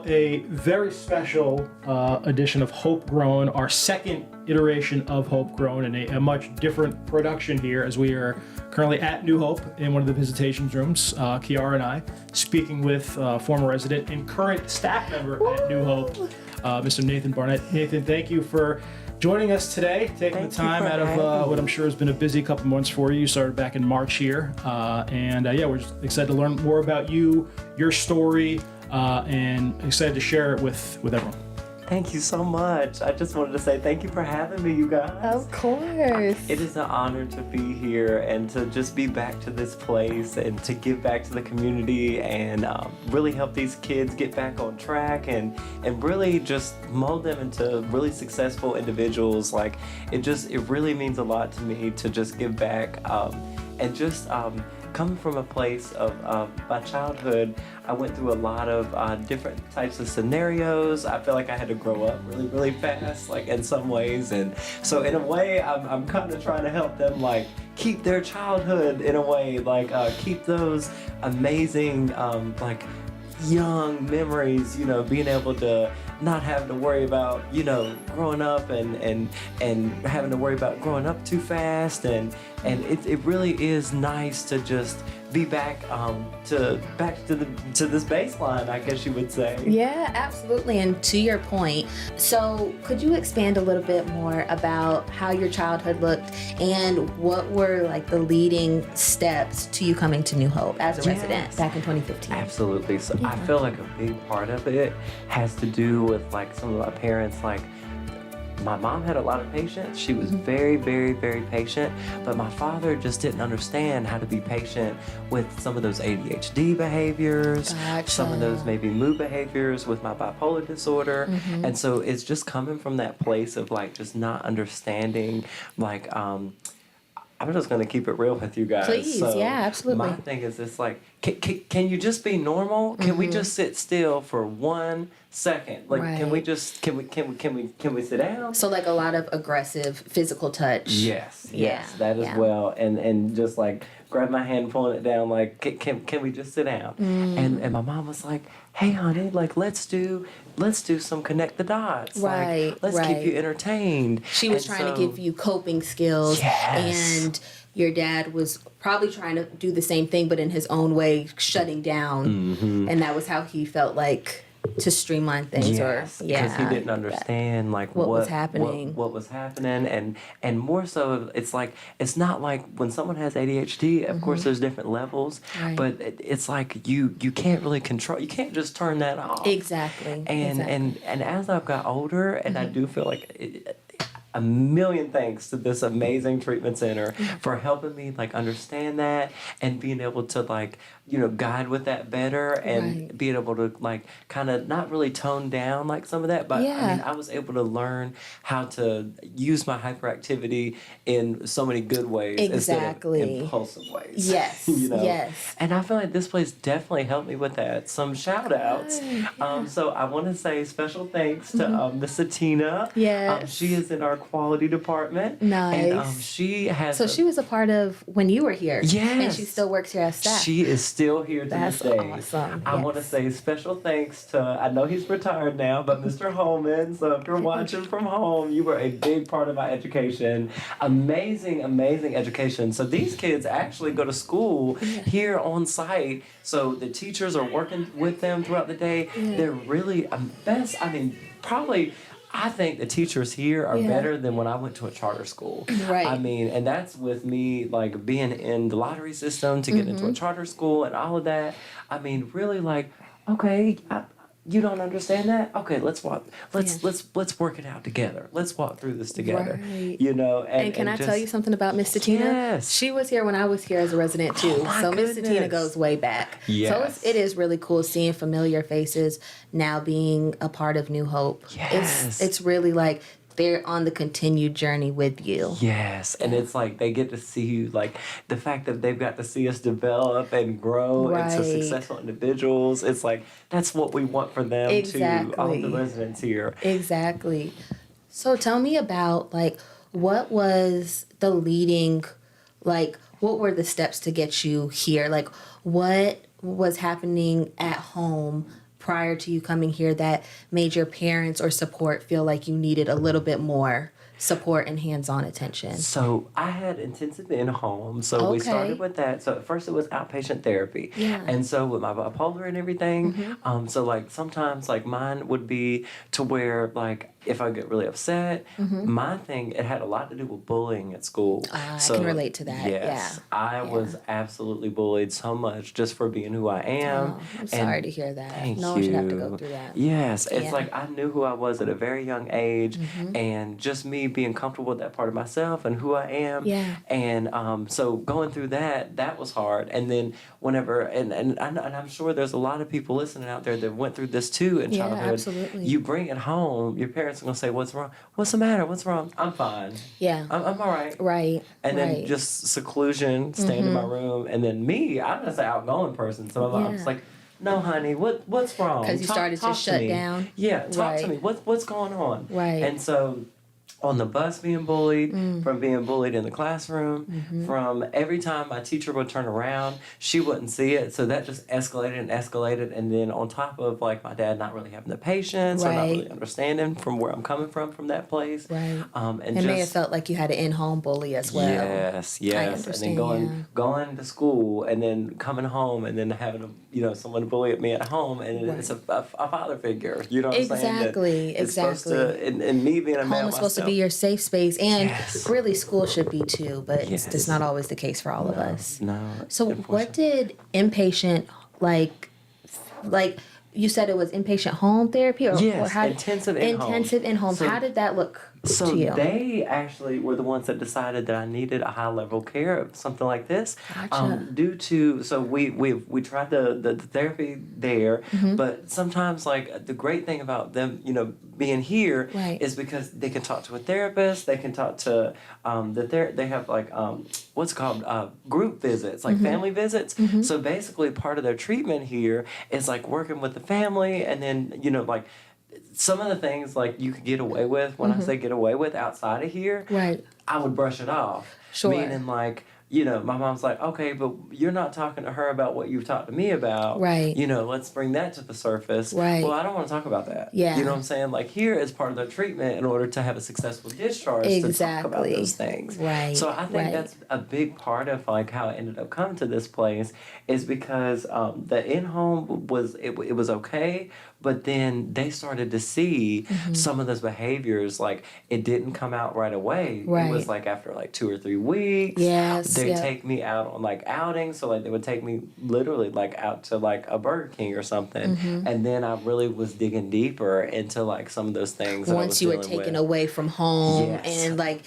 a very special edition of Hope-Grown, our second iteration of Hope-Grown, and a much different production here as we are currently at New Hope in one of the visitation rooms. Kiara and I speaking with former resident and current staff member at New Hope, Mr. Nathan Barnette. Nathan, thank you for joining us today, taking the time out of what I'm sure has been a busy couple months for you. You started back in March here, and we're just excited to learn more about you, your story, and excited to share it with everyone. Thank you so much. I just wanted to say thank you for having me, you guys. Of course. It is an honor to be here and to just be back to this place and to give back to the community and really help these kids get back on track and really just mold them into really successful individuals. Like it really means a lot to me to just give back and just coming from a place of my childhood. I went through a lot of different types of scenarios. I feel like I had to grow up really, really fast, like in some ways. And so in a way, I'm kind of trying to help them like keep their childhood in a way, like keep those amazing like young memories, you know, being able to not having to worry about, you know, growing up and having to worry about growing up too fast and it really is nice to just be back to this baseline, I guess you would say. Yeah, absolutely. And to your point, so could you expand a little bit more about how your childhood looked and what were like the leading steps to you coming to New Hope as a resident back in 2015? Absolutely. So I feel like a big part of it has to do with like some of my parents. Like my mom had a lot of patience. She was very, very, very patient, but my father just didn't understand how to be patient with some of those ADHD behaviors, some of those maybe mood behaviors with my bipolar disorder. And so it's just coming from that place of like just not understanding, like I'm just gonna keep it real with you guys. Please, so yeah, absolutely. My thing is this: like, can you just be normal? Can we just sit still for 1 second? Like, can we sit down? So like a lot of aggressive physical touch. Yes, that as well, and just like grab my hand, pulling it down. Like, can we just sit down? And my mom was like, hey, honey, like let's do some connect the dots. Right. Like, let's keep you entertained. She was trying to give you coping skills. Yes. And your dad was probably trying to do the same thing, but in his own way, shutting down. And that was how he felt like to streamline things. Yes, because he didn't understand like what was happening. What was happening, and more so, it's like it's not like when someone has ADHD. Of course, there's different levels, but it's like you can't really control. You can't just turn that off. Exactly. And as I've got older, and I do feel like. A million thanks to this amazing treatment center for helping me like understand that and being able to like, you know, guide with that better and being able to like kind of not really tone down like some of that, but I mean, I was able to learn how to use my hyperactivity in so many good ways instead of impulsive ways. Yes. You know? Yes. And I feel like this place definitely helped me with that. Some shout outs. So I want to say special thanks to Miss Tina. Yes. She is in our quality department. Nice. And she has. So she was a part of when you were here. Yes. And she still works here as staff. She is still here to this day. Awesome. I want to say special thanks to, I know he's retired now, but Mr. Holman. So if you're watching from home, you were a big part of my education. Amazing, amazing education. So these kids actually go to school here on site. So the teachers are working with them throughout the day. They're really best. I mean, probably. I think the teachers here are better than when I went to a charter school. Right. I mean, and that's with me like being in the lottery system to get into a charter school and all of that. I mean, really like, okay, you don't understand that? Okay, let's walk. Let's work it out together. Let's walk through this together. Right. You know. And can I tell you something about Miss Tina? Yes. She was here when I was here as a resident too. So Miss Tina goes way back. Yes. So it is really cool seeing familiar faces now being a part of New Hope. Yes. It's really like they're on the continued journey with you. Yes, and it's like they get to see you, like the fact that they've got to see us develop and grow into successful individuals. It's like that's what we want for them too, all the residents here. Exactly. So tell me about like what was the leading, like what were the steps to get you here? Like what was happening at home prior to you coming here that made your parents or support feel like you needed a little bit more support and hands-on attention? So I had intensive in-home, so we started with that. So at first it was outpatient therapy, and so with my bipolar and everything, so like sometimes like mine would be to where like if I get really upset, my thing, it had a lot to do with bullying at school. So, I can relate to that. Yes, I was absolutely bullied so much just for being who I am. Oh, I'm sorry to hear that. Thank no you. one should have to go through that. Yes, it's like I knew who I was at a very young age, and just me being comfortable with that part of myself and who I am. Yeah. And so going through that was hard. And then whenever, and I'm sure there's a lot of people listening out there that went through this too in childhood. Absolutely. You bring it home, your parents are gonna say, "What's wrong? What's the matter? What's wrong? I'm fine. Yeah. I'm all right." Right. And then just seclusion, staying in my room, and then me, I'm just an outgoing person. So I'm just like, "No, honey, what's wrong?" Because you started to shut down. Yeah, talk to me. What's going on? Right. And so on the bus being bullied, from being bullied in the classroom, from every time my teacher would turn around, she wouldn't see it. So that just escalated and escalated. And then on top of like my dad not really having the patience or not really understanding from where I'm coming from that place. Right. And it just, may have felt like you had an in-home bully as well. Yes. And then going to school and then coming home and then having someone bully at me at home, and it's a father figure. You know what I'm saying? Exactly. It's supposed to, and me being a man home is supposed to be your safe space, and really school should be too, but it's just not always the case for all of us. No. So what did inpatient like you said it was inpatient home therapy, or intensive in-home. So, how did that look so to you? They actually were the ones that decided that I needed a high level care of something like this. Gotcha. Due to we tried the therapy there, but sometimes like the great thing about them being here is because they can talk to a therapist, they can talk to they have like what's called group visits, like family visits. So basically part of their treatment here is like working with the family, and then like some of the things like you could get away with, when I say get away with outside of here, I would brush it off. Sure. Meaning like, my mom's like, okay, but you're not talking to her about what you've talked to me about. Right. Let's bring that to the surface. Right. Well, I don't want to talk about that. Yeah. You know what I'm saying? Like here is part of the treatment in order to have a successful discharge to talk about those things. Right. So I think that's a big part of like how I ended up coming to this place, is because the in-home was okay, but then they started to see some of those behaviors, like it didn't come out right away. Right. It was like after like 2 or 3 weeks. Yes. They take me out on like outings, so like they would take me literally like out to like a Burger King or something, and then I really was digging deeper into like some of those things. Once you were taken away from home and like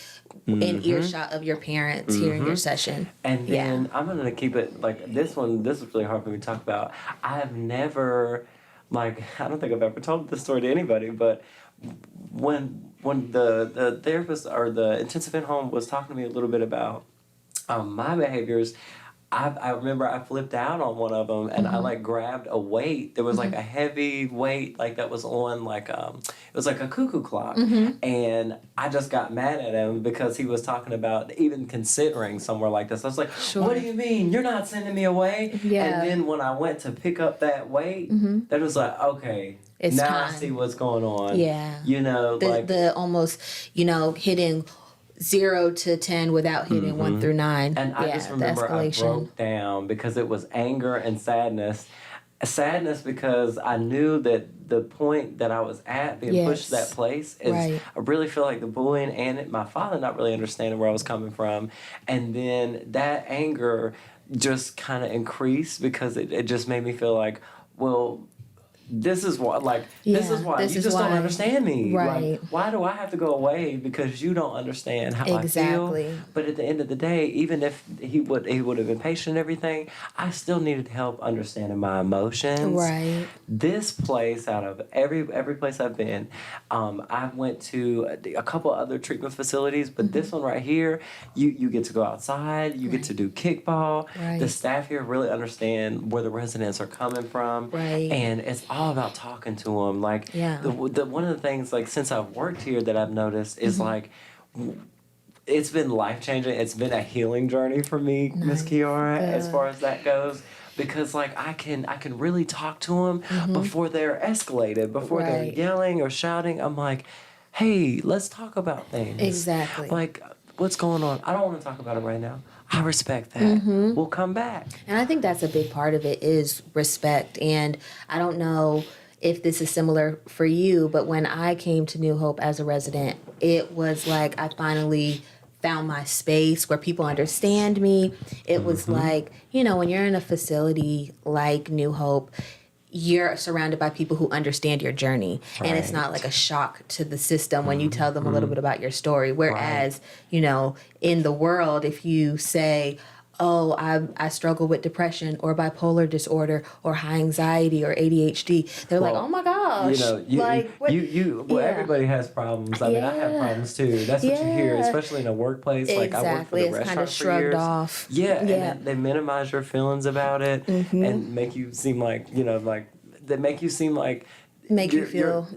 in earshot of your parents hearing your session. And then I'm gonna keep it like this one. This is really hard for me to talk about. I have never, like, I don't think I've ever told this story to anybody, but when the therapist or the intensive in-home was talking to me a little bit about my behaviors, I remember I flipped out on one of them, and I like grabbed a weight. There was like a heavy weight like that was on like it was like a cuckoo clock, and I just got mad at him because he was talking about even considering somewhere like this. I was like, "What do you mean? You're not sending me away?" Yeah. And then when I went to pick up that weight, that was like, okay, It's now time. I see what's going on. Yeah. The almost hitting 0 to 10 without hitting 1 through 9. And I just remember I broke down because it was anger and sadness. Sadness because I knew that the point that I was at, being pushed to that place, is I really feel like the bullying and my father not really understanding where I was coming from. And then that anger just kind of increased because it just made me feel like, well, this is why, this is why you just don't understand me. Right. Like, why do I have to go away because you don't understand how I feel? But at the end of the day, even if he would have been patient and everything, I still needed help understanding my emotions. Right. This place, out of every place I've been, I went to a couple other treatment facilities, but this one right here, you get to go outside, you get to do kickball. Right. The staff here really understand where the residents are coming from. Right. And it's all about talking to them. Like, the one of the things, like, since I've worked here that I've noticed is, like, it's been life-changing. It's been a healing journey for me, Miss Kiara, as far as that goes. because like I can really talk to them before they're escalated, before they're yelling or shouting. I'm like, hey, let's talk about things. Exactly. Like, what's going on? I don't want to talk about it right now. I respect that. We'll come back. And I think that's a big part of it is respect. And I don't know if this is similar for you, but when I came to New Hope as a resident, it was like I finally found my space where people understand me. It was like, you know, when you're in a facility like New Hope, you're surrounded by people who understand your journey. And it's not like a shock to the system when you tell them a little bit about your story. Whereas, you know, in the world, if you say, oh, I struggle with depression or bipolar disorder or high anxiety or ADHD, they're like, oh my gosh. You know, everybody has problems. I mean, I have problems too. That's what you hear, especially in a workplace. Like I worked for the restaurant kind of shrugged for years. Off. And they minimize your feelings about it and make you seem like, you know, like they make you seem like you feel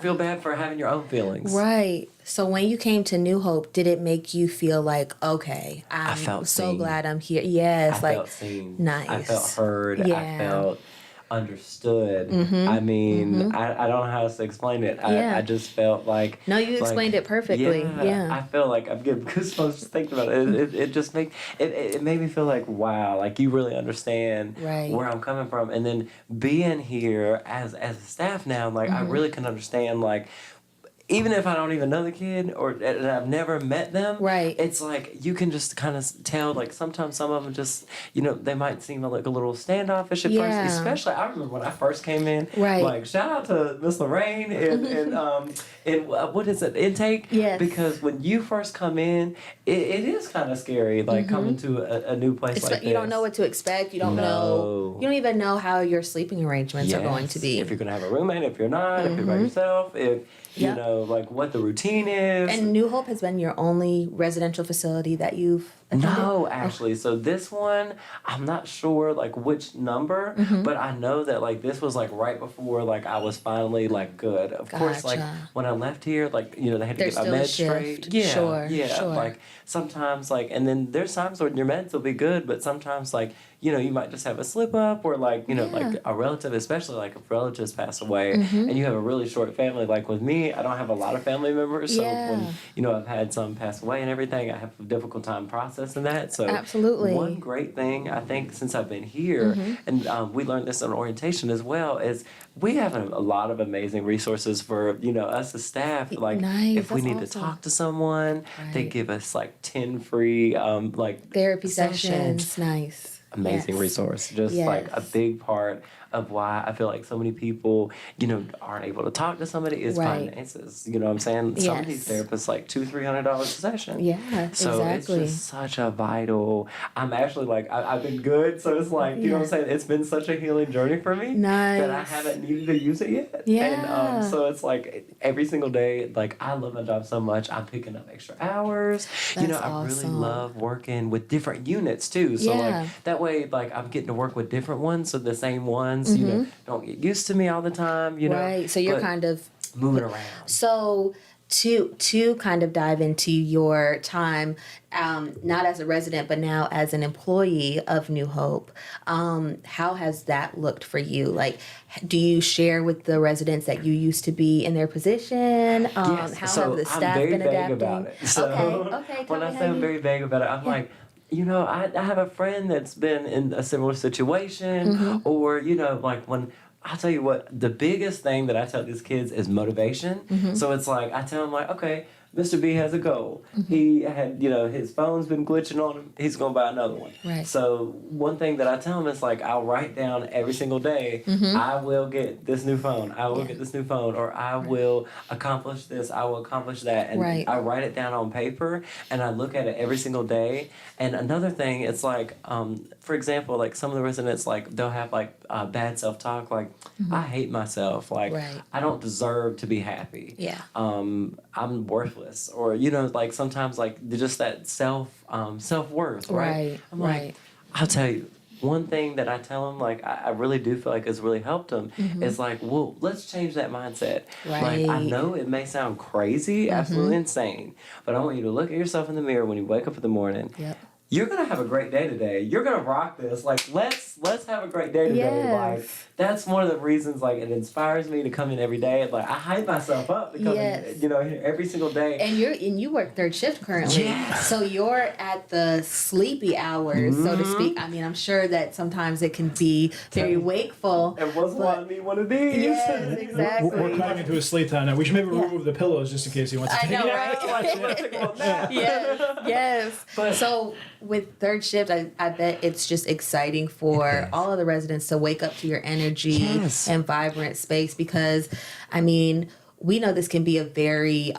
feel bad for having your own feelings. Right. So when you came to New Hope, did it make you feel like, okay, I felt so glad I'm here? Yes, I felt seen. Nice. I felt heard. Yeah. I felt understood. I mean, I don't know how else to explain it. I just felt like... No, you explained it perfectly. Yeah. I feel like I'm getting goosebumps just thinking about it. It just made... It made me feel like, wow, like you really understand where I'm coming from. And then being here as a staff now, like I really can understand, like... Even if I don't even know the kid or and I've never met them, it's like you can just kind of tell, like sometimes some of them just, you know, they might seem like a little standoffish at first. Especially, I remember when I first came in, like shout out to Miss Lorraine and what is it, intake? Yes. Because when you first come in, it is kind of scary, like coming to a new place like this. You don't know what to expect. You don't know. You don't even know how your sleeping arrangements are going to be. If you're going to have a roommate, if you're not, if you're by yourself, if... You know, like what the routine is. And New Hope has been your only residential facility that you've attended? No, actually. So this one, I'm not sure like which number, but I know that like this was like right before like I was finally like good. Of course, like when I left here, like, you know, they had to get my meds straight. Yeah. Sure. Like sometimes like, and then there's times when your meds will be good, but sometimes like, you know, you might just have a slip up or like, you know, like a relative, especially like if relatives pass away and you have a really short family. Like with me, I don't have a lot of family members. So when, you know, I've had some pass away and everything, I have a difficult time processing that. So one great thing I think since I've been here, and we learned this in orientation as well, is we have a lot of amazing resources for, you know, us as staff. Like if we need to talk to someone, they give us like 10 free like therapy sessions. Amazing resource. Just like a big part of why I feel like so many people, you know, aren't able to talk to somebody is finances. You know what I'm saying? Some of these therapists like $200-$300 a session. So it's just such a vital. I'm actually like I've been good, so it's like, you know what I'm saying? It's been such a healing journey for me that I haven't needed to use it yet. And so it's like every single day, like I love my job so much. I'm picking up extra hours. You know, I really love working with different units too. So like that way, like I'm getting to work with different ones, so the same ones, you know, don't get used to me all the time, you know. So you're kind of moving around. So to kind of dive into your time, not as a resident, but now as an employee of New Hope, how has that looked for you? Like, do you share with the residents that you used to be in their position? How have the staff been adapting? About it. So okay. When I say I'm very vague about it, I'm like, you know, I have a friend that's been in a similar situation, or, you know, like when, I'll tell you what, the biggest thing that I tell these kids is motivation. So it's like, I tell them like, okay, Mr. B has a goal. He had, you know, his phone's been glitching on him. He's going to buy another one. So one thing that I tell him is like, I'll write down every single day, I will get this new phone. I will get this new phone. Or I will accomplish this. I will accomplish that. And I write it down on paper and I look at it every single day. And another thing, it's like, for example, like some of the residents, like they'll have like bad self-talk. Like, I hate myself. Like, I don't deserve to be happy. I'm worthless, or, you know, like sometimes like just that self-worth, right? I'm like, I'll tell you, one thing that I tell them, like I really do feel like it's really helped them, is like, well, let's change that mindset. Like, I know it may sound crazy, absolutely insane, but I want you to look at yourself in the mirror when you wake up in the morning. you're gonna have a great day today. You're gonna rock this. Like, let's have a great day today. Yes. Like, that's one of the reasons. Like, it inspires me to come in every day. Like, I hype myself up to come in, you know, every single day. And you work third shift currently. Yes. So you're at the sleepy hours, so to speak. I mean, I'm sure that sometimes it can be very wakeful. And what's one of me one of these? Yes, exactly. We're coming into a sleep time now. We should maybe remove the pillows just in case he wants to I take know, it. right? Like, you wanna take a little nap. Yes. But- so with third shift, I bet it's just exciting for all of the residents to wake up to your energy and vibrant space, because, I mean, we know this can be a very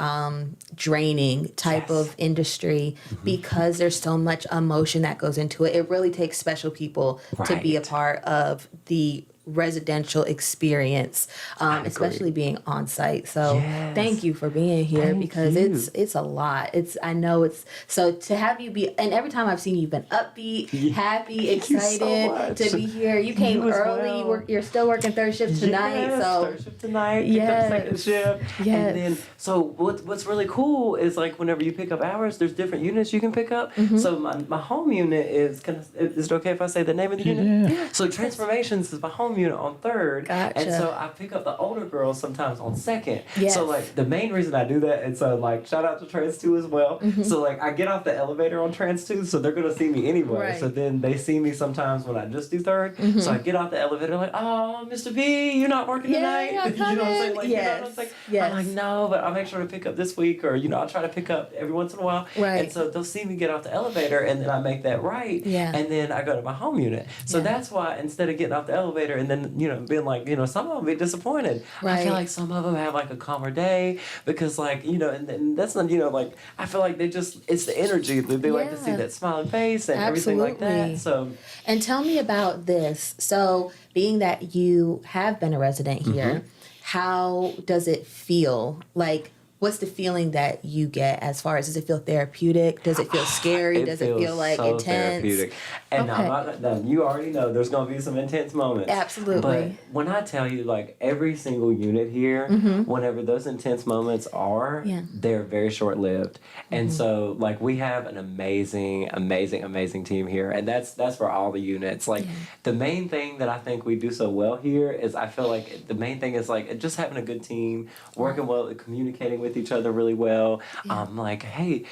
draining type of industry because there's so much emotion that goes into it. It really takes special people to be a part of the residential experience, especially being on site. So thank you for being here, because it's a lot. I know it's so to have you be, and every time I've seen you've been upbeat, happy, excited to be here. You came early. Well. You're still working third shift tonight. So third shift tonight. Picked up second shift. Yes. And then so what's really cool is like whenever you pick up hours, there's different units you can pick up. So my home unit is is it okay if I say the name of the unit? Yeah. So Transformations is my home unit on third. Gotcha. And so I pick up the older girls sometimes on second. Yes. So like the main reason I do that, and so like shout out to Trans 2 as well. So like I get off the elevator on Trans 2, so they're gonna see me anyway. Right. So then they see me sometimes when I just do third. So I get off the elevator like, oh, Mr. B, you're not working tonight. you're You know what I'm saying? Like, coming. you know what I'm saying? Yes. I'm like, no, but I'll make sure to pick up this week, or I'll try to pick up every once in a while. Right. And so they'll see me get off the elevator, and then I make that right. Yeah. And then I go to my home unit. So that's why instead of getting off the elevator and then being like, some of them be disappointed. I Right. feel like some of them have like a calmer day because like and that's not like I feel like it's the energy. They like to see that smiling face and everything like that. So And tell me about this. So, being that you have been a resident here, how does it feel? Like, what's the feeling that you get as far as, does it feel therapeutic? Does it feel scary? Does it feel like so intense? therapeutic. And you already know there's going to be some intense moments. Absolutely. But when I tell you, like, every single unit here, whenever those intense moments are, they're very short-lived. And so, like, we have an amazing, amazing, amazing team here. And that's for all the units. Like, the main thing that I think we do so well here is I feel like the main thing is, like, just having a good team, working well, communicating with each other really well. Like, hey,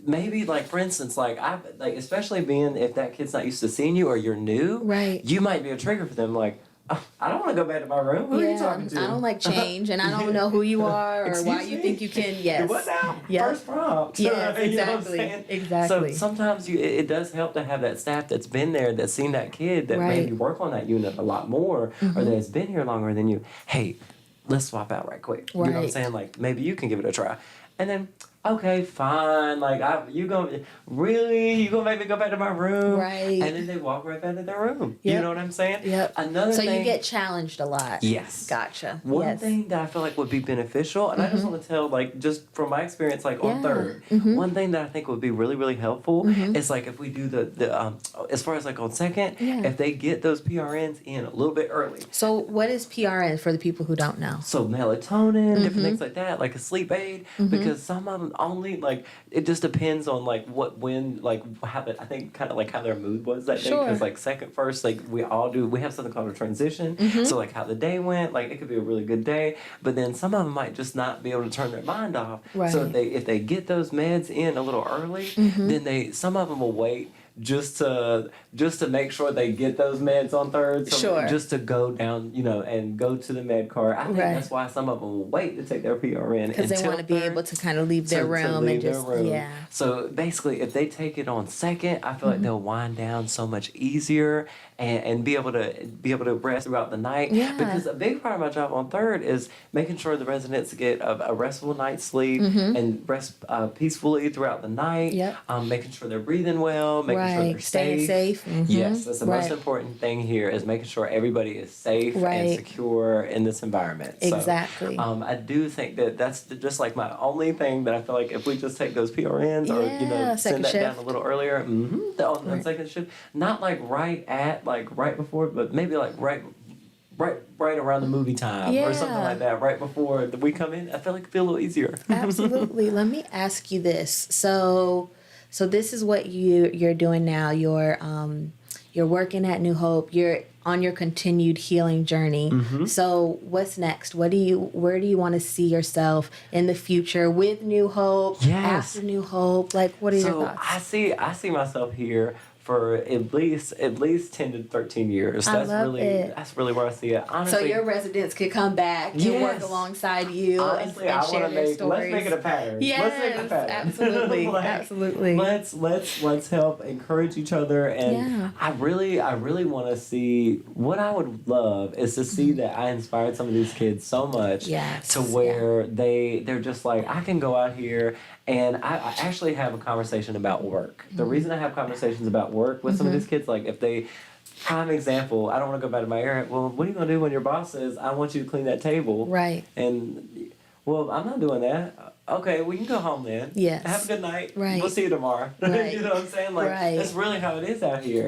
maybe like for instance, like especially being if that kid's not used to seeing you or you're new, Right. you might be a trigger for them. Like, oh, I don't want to go back to my room. Who are you talking to? I don't like change, and I don't know who you are or why you think you can. Yes. What now? Yep. First prompt. Yes, You know what I'm exactly. saying? Exactly. So sometimes it does help to have that staff that's been there, that's seen that kid, that Right. maybe work on that unit a lot more, or that's been here longer than you. Hey, let's swap out right quick. You know what I'm Right. saying? Like, maybe you can give it a try. And then, okay, fine. Like, you gonna make me go back to my room? Right. And then they walk right back to their room. Yep. You know what I'm saying? Yep. Another So thing. you get challenged a lot. Yes. Gotcha. One yes. thing that I feel like would be beneficial, and I just want to tell, like, just from my experience, like on third, one thing that I think would be really, really helpful is like if we do the as far as like on second, if they get those PRNs in a little bit early. So what is PRN for the people who don't know? So melatonin, different things like that, like a sleep aid, because some of them only like it just depends on like I think kind of like how their mood was that day. Sure. Because like second, first, like we have something called a transition. So like how the day went, like it could be a really good day, but then some of them might just not be able to turn their mind off. Right. So if they get those meds in a little early, then some of them will wait just to make sure they get those meds on third. So Sure. just to go down, and go to the med card. I think Right. that's why some of them will wait to take their PRN Because they want to be able to kind of leave their room and just So basically, if they take it on second, I feel like they'll wind down so much easier and be able to rest throughout the night. Yeah. Because a big part of my job on third is making sure the residents get a restful night's sleep and rest peacefully throughout the night. Yep. Making sure they're breathing well, making sure they're Staying safe. Yes, that's the most Right. important thing here is making sure everybody is safe Right. and secure in this environment. Exactly. So, I do think that's just like my only thing that I feel like if we just take those PRNs or second send that down shift. a little earlier, on second shift, not like right before, but maybe like right around the movie time or something like that, right before we come in. I feel like it'd be a little easier. Absolutely. Let me ask you this. So So this is what you're doing now. You're working at New Hope. You're on your continued healing journey. So what's next? Where do you want to see yourself in the future with New Hope? Yes. After New Hope, like what are your thoughts? I see myself here for at least 10 to 13 years. I love it. That's really where I see it. Honestly, So your residents could come back and work alongside you honestly, and I share want their to stories. let's make it a pattern. Yes, Let's make it a pattern. absolutely, absolutely. Let's help encourage each other, and I really want to see. What I would love is to see that I inspired some of these kids so much to where they're just like, I can go out here. And I actually have a conversation about work. The reason I have conversations about work with some of these kids, like if they, prime example, I don't want to go back to my area. Well, what are you going to do when your boss says, I want you to clean that table? Right. And, well, I'm not doing that. Okay, well, you can go home then. Yes. Have a good night. Right. We'll see you tomorrow. Right. You know what I'm saying? Like, that's really how it is out here.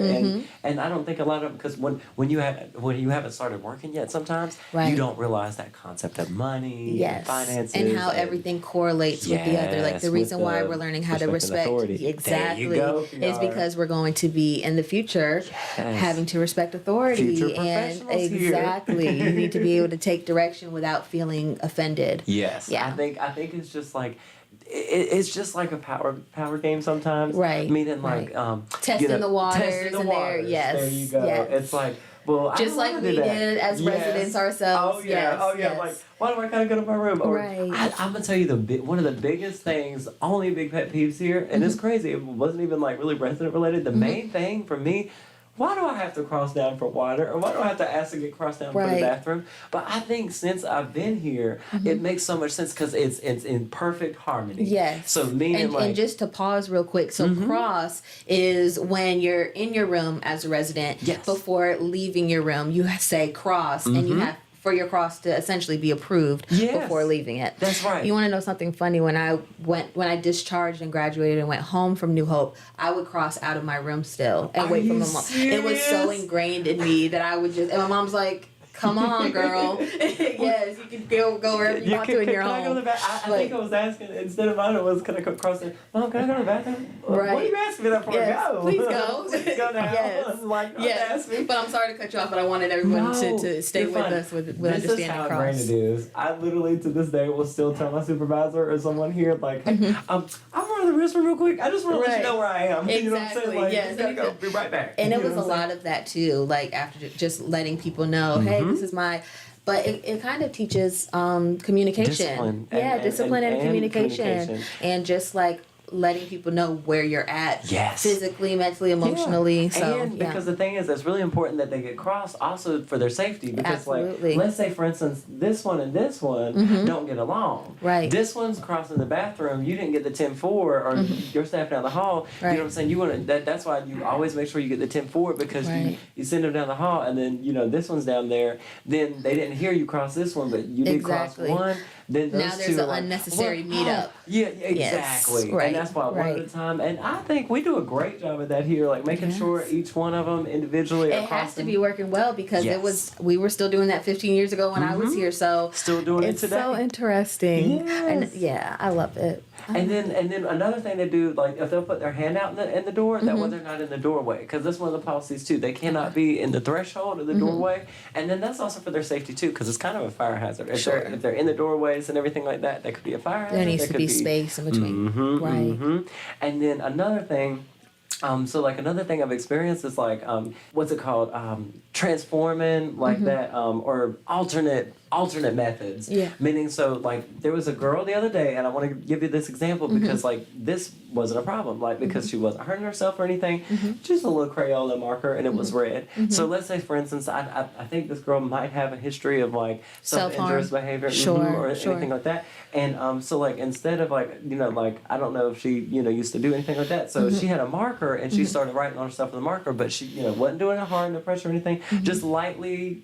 And I don't think a lot of, because when you haven't started working yet, sometimes you don't realize that concept of money, and finances, and how everything correlates with the other. Like the reason why we're learning how to respect exactly is because we're going to be in the future having to respect authority. Future and professionals here. you need to be able to take direction without feeling offended. Yes. Yeah. I think it's just like it's just like a power game sometimes. Right. Meaning like testing the waters. Testing the and waters. There you go. Yes. It's like, well, just I like we did as residents ourselves. Oh yeah. Like, why do I kind of go to my room? Or right. I'm gonna tell you one of the biggest things, only big pet peeves here, and it's crazy. It wasn't even like really resident related. The main thing for me. Why do I have to cross down for water? Or why do I have to ask to get crossed down for the bathroom? But I think since I've been here, it makes so much sense because it's in perfect harmony. Yes. So meaning and just to pause real quick, so cross is when you're in your room as a resident. Yes. Before leaving your room, you say cross, and you have for your cross to essentially be approved before leaving it. That's right. You want to know something funny? When I discharged and graduated and went home from New Hope, I would cross out of my room still and wait for my mom. It was so ingrained in me that I would just, and my mom's like, come on, girl. Yes, you can go wherever you want to in your home. Can I go to the bathroom? I think I was asking, instead of mine, it was, can I go cross it? Mom, can I go to the bathroom? Right. What are you asking me that for? Yes, Go. please go. Please go now. Yes. Like, ask me. But I'm sorry to cut you off, but I wanted everyone to stay with us with understanding cross. This is how ingrained it is. I literally, to this day, will still tell my supervisor or someone here, like, hey, I'm running the restroom real quick. I just want to let you know where I am. Exactly. You know what I'm saying? Like, yes. you gotta go. Be right back. And it was a lot of that, too. Like, after just letting people know, hey, this is my... But it kind of teaches communication. Discipline. Discipline and communication. And just like letting people know where you're at physically, mentally, emotionally. So because the thing is, it's really important that they get crossed also for their safety. Because like, let's say for instance, this one and this one don't get along. Right. This one's crossing the bathroom. You didn't get the 10-4, or your staff down the hall. You know what I'm saying? You want to. That's why you always make sure you get the 10-4 because you send them down the hall, and then this one's down there. Then they didn't hear you cross this one, but you did cross one. Then those now there's an unnecessary meetup. Yeah, exactly. Yes, right. And that's why one at a time. And I think we do a great job of that here, like making sure each one of them individually. It has to be working well because we were still doing that 15 years ago when I was here. So still doing it today. It's so interesting. Yes. And I love it. And then another thing they do, like if they'll put their hand out in the door, that way they're not in the doorway, because that's one of the policies too. They cannot be in the threshold of the doorway, and then that's also for their safety too, because it's kind of a fire hazard. If they're in the doorways and everything like that, that could be a fire hazard. There needs to be space in between. And then another thing. So like another thing I've experienced is like what's it called, transforming like that, or alternate methods. Meaning, so like there was a girl the other day, and I want to give you this example because like this wasn't a problem, like because she wasn't hurting herself or anything, just a little Crayola marker, and it was red. So let's say for instance, I think this girl might have a history of like self-injurious behavior or anything like that. And so like instead of like like I don't know if she used to do anything like that, so she had a marker and she started writing on herself with a marker, but she wasn't doing it hard, no pressure or anything, just lightly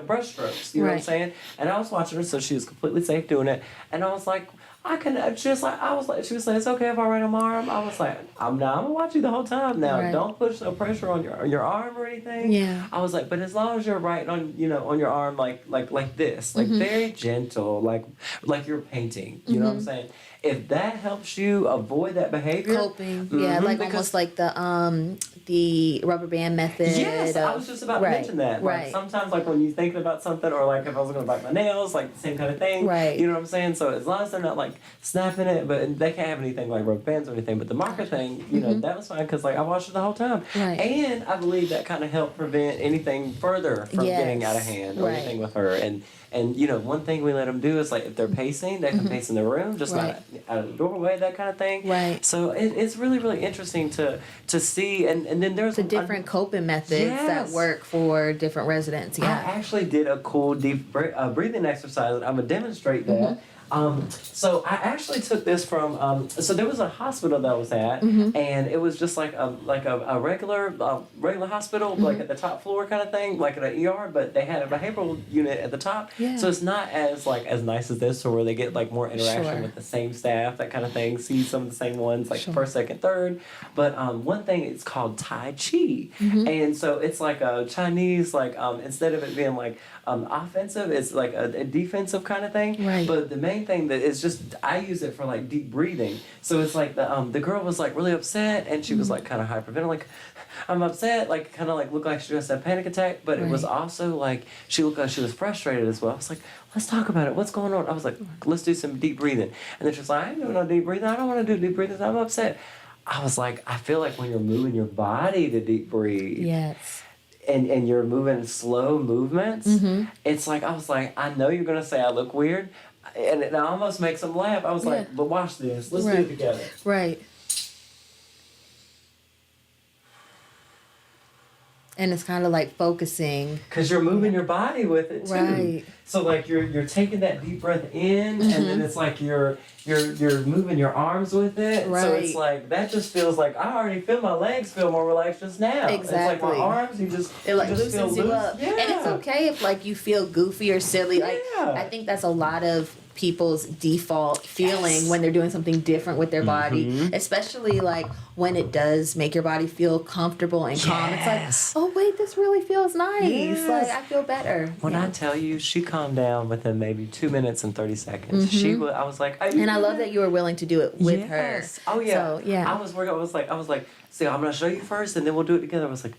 brush strokes, you know what I'm saying? And I was watching her, so she was completely safe doing it, and I was like, she was like, it's okay if I write on my arm. I was like, I'm gonna watch you the whole time. Now, Right. don't push no pressure on your arm or anything. Yeah. I was like, but as long as you're writing on, on your arm like this, like very gentle, like you're painting. You know what I'm saying? If that helps you avoid that behavior, Coping. Yeah, like because- almost like the rubber band method. Yes, I was just about to mention that. Like Right. sometimes, like when you're thinking about something, or like if I was gonna bite my nails, like the same kind of thing. Right. You know what I'm saying? So as long as they're not like snapping it, but they can't have anything like rubber bands or anything. But the marker thing, you know, that was fine because like I watched it the whole time. Right. And I believe that kind of helped prevent anything further from Yes. getting out of hand or Right. anything with her. And you know, one thing we let them do is like if they're pacing, they can pace in their room, just Right. not out of the doorway, that kind of thing. Right. So it's really really interesting to see, and then there's The different coping methods that Yes. work for different residents. I Yeah. actually did a cool deep breathing exercise, and I'm gonna demonstrate that. So I actually took this from. So there was a hospital that I was at, and it was just like a regular hospital, like at the top floor kind of thing, like at an ER, but they had a behavioral unit at the top. Yeah. So it's not as nice as this, or where they get like more interaction Sure. with the same staff, that kind of thing. See some of the same ones, like Sure. first, second, third. But one thing, it's called Tai Chi, and so it's like a Chinese, like instead of it being like offensive, it's like a defensive kind of thing. Right. But the main thing that is just, I use it for like deep breathing. So it's like the girl was like really upset, and she was like kind of hyperventilating, like I'm upset, like kind of like looked like she just had a panic attack. But it was Right. also like she looked like she was frustrated as well. I was like, let's talk about it. What's going on? I was like, let's do some deep breathing. And then she was like, I ain't doing no deep breathing. I don't want to do deep breathing. I'm upset. I was like, I feel like when you're moving your body to deep breathe, Yes. and you're moving slow movements, it's like, I was like, I know you're gonna say I look weird, and it almost makes them laugh. I was Yeah. like, but watch this. Let's do Right. it together. Right. And it's kind of like focusing. Cause you're moving your body with it too. Right. So like you're taking that deep breath in, and then it's like you're moving your arms with it. So it's Right. like that just feels like I already feel my legs feel more relaxed just now. It's like Exactly. my arms, you just It like you just feel loosens you loose. up. Yeah. And it's okay if like you feel goofy or silly. Like Yeah. I think that's a lot of people's default feeling Yes. when they're doing something different with their body, especially like when it does make your body feel comfortable and calm. It's Yes. like, oh wait, this really feels nice. Yes. Like I feel better. When Yeah. I tell you, she calmed down within maybe 2 minutes and 30 seconds. I was like, And I love that you were willing to do it with her. Yes. Oh yeah. So, yeah. I was working. I was like, see, I'm gonna show you first, and then we'll do it together. I was like,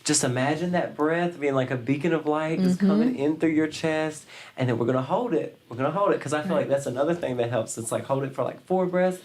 just imagine that breath being like a beacon of light just coming in through your chest, and then we're gonna hold it. We're gonna hold it because I feel like that's another thing that helps. It's like hold it for like 4 breaths.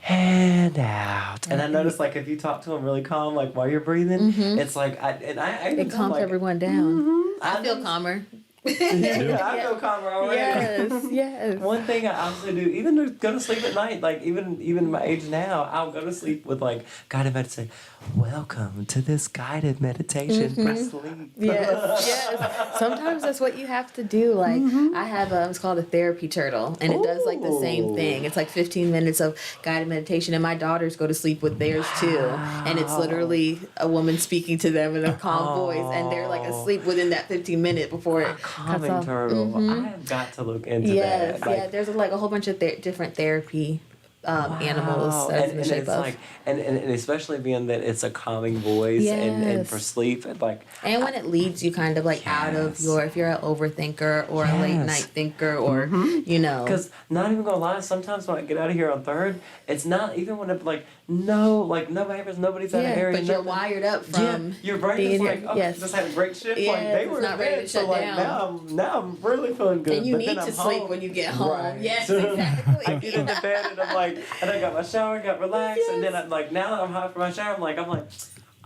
And out. And I noticed like if you talk to them really calm, like while you're breathing, it's like I It calms like, everyone down. I I feel calmer. Yeah, I feel calmer already. Yes, yes. One thing I also do, even to go to sleep at night, like even my age now, I'll go to sleep with like guided meditation. Welcome to this guided meditation for sleep. Yes, yes. Sometimes that's what you have to do. Like I have it's called a therapy turtle, and it does like the same thing. It's like 15 minutes of guided meditation, and my daughters go to sleep with theirs too. And it's literally a woman speaking to them in a calm voice, and they're like asleep within that 15 minute before it cuts Calming off. turtle. I have got to look into Yes, that. Like, yeah. There's like a whole bunch of different therapy animals wow. that's in the and shape it's of. like and especially being that it's a calming voice and Yes. for sleep and like And when it leads you kind of like out of Yes. your, if you're an overthinker or a late Yes. night thinker or, you know. because not even gonna lie, sometimes when I get out of here on third, it's not even when it like no neighbors, nobody's out of Yeah, area. but you're nothing. wired up Yeah, from your brain being is like, here. oh, Yes. just had a great shift. Yes, like they it's were not ready to good, shut so like down. now I'm really feeling good. And you but need then to I'm sleep home. when you get home. Right. Yes, exactly. I get into bed and I'm like, and I got my shower, got relaxed, and then I'm like, now that I'm hot for my shower, I'm like,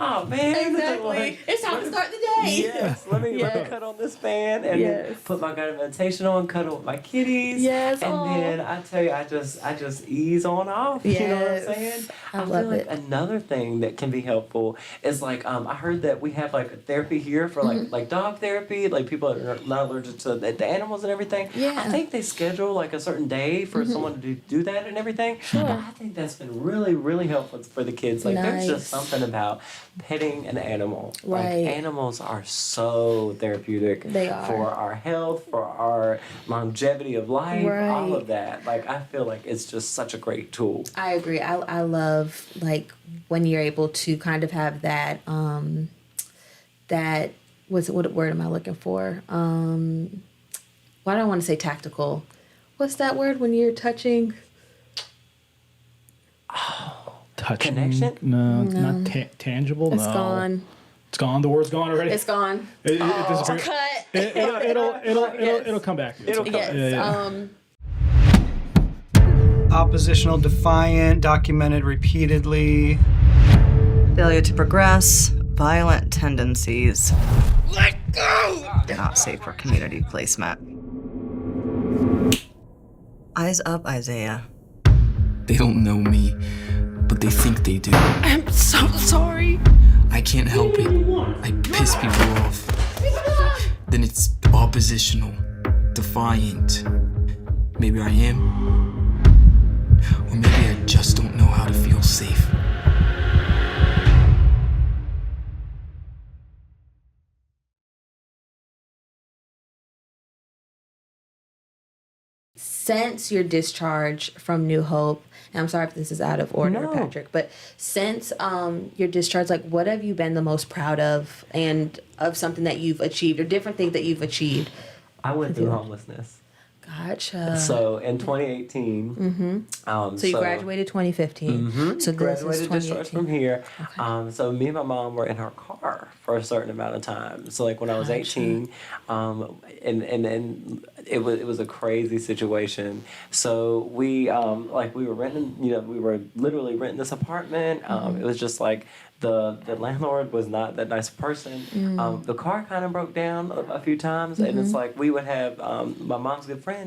oh man, Exactly. like, It's time to start the day. Yes, let me Yes. cut on this fan and Yes. then put my guided meditation on, cuddle with my kitties. Yes, and aw. then I tell you, I just ease on off. You know what I'm Yes. saying? I feel love like it. another thing that can be helpful is like I heard that we have like a therapy here for like dog therapy, like people that are not allergic to the animals and everything. Yeah. I think they schedule like a certain day for someone to do that and everything. Sure. But I think that's been really, really helpful for the kids. Like there's Nice. just something about petting an animal. Right. Like, animals are so therapeutic. They are. For our health, for our longevity of life, Right. all of that. Like, I feel like it's just such a great tool. I agree. I love, like, when you're able to kind of have that, what word am I looking for? Why do I want to say tactical? What's that word when you're touching? Touching. Connection? No, not tangible. It's no. gone. It's gone. The word's gone already. It's gone. Disappeared. Cut. It'll come back. It'll come back. Yes. Oppositional, defiant, documented repeatedly. Failure to progress, violent tendencies. Let go! Not safe for community placement. Eyes up, Isaiah. They don't know me, but they think they do. I'm so sorry. I can't help it. I piss people off. Then it's oppositional, defiant. Maybe I am. Or maybe I just don't know how to feel safe. Since your discharge from New Hope, and I'm sorry if this is out of order, No. Patrick, but since your discharge, like, what have you been the most proud of, and of something that you've achieved, or different things that you've achieved? I went through homelessness. Gotcha. So in 2018, So you graduated 2015. So this graduated is discharged 2018. from here. Okay. So me and my mom were in her car for a certain amount of time. So like when I was 18, and it was a crazy situation. So we we were renting, we were literally renting this apartment. It was just like the landlord was not that nice person. The car kind of broke down a few times, and it's like we would have my mom's good friend.